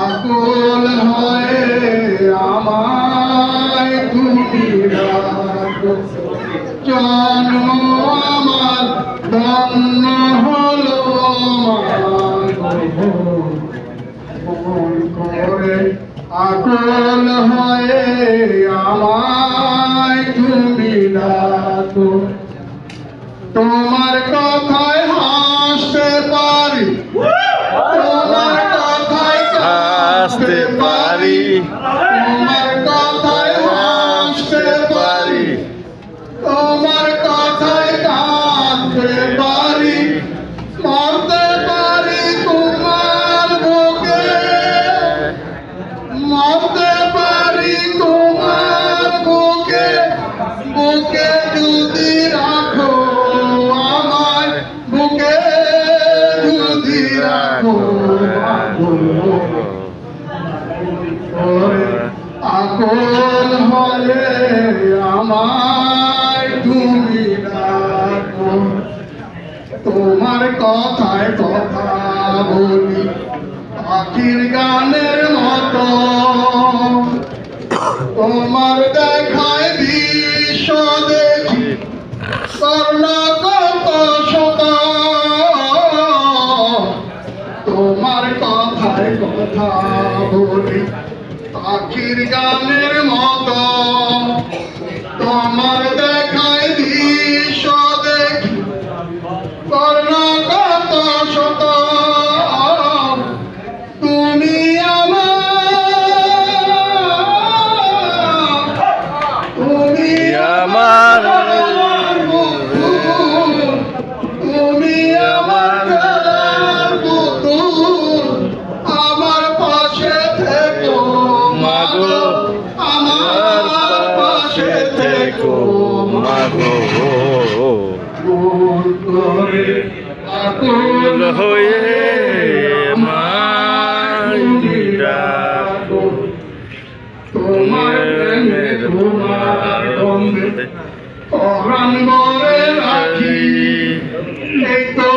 আকুল হয়ে আমায় তুমি রাখো, জন্ম আমার ধন্য হলো মন করে আকুল হয়ে আমায় তুমি রাখো। তোমার কথায় হাসতে পারি, তোমার কথায় হাসতে পারি, তোমার কথায় হাসতে পারি, তোমার কথায় কাঁদতে পারি, মরতে পারি তোমার বুকে, মরতে পারি তোমার বুকে, বুকে যদি রাখো আমায়, বুকে যদি রাখো আকুল হলে আমায় তুমি রাখো। তোমার কথায় কথা বলি পাখির গানের মতো, তোমার দেখায় বিশ্ব দেখি কর্ণগত শত, তোমার কথায় কথা বলি পাখির গানের মতো, তোমার দেখায় দৃশ্য দেখি কর্ণগত শত, তুমি আমার বন্ধু, তুমি আমার বন্ধু, আমার পাশে থেকো মাগো, আমার পাশে থেকো মাগো। ভুল করে আকুল হয়ে আমায় ডাকো, তোমার প্রেমের তোমার বন্ধে পরাণ ভরে রাখি, এই তো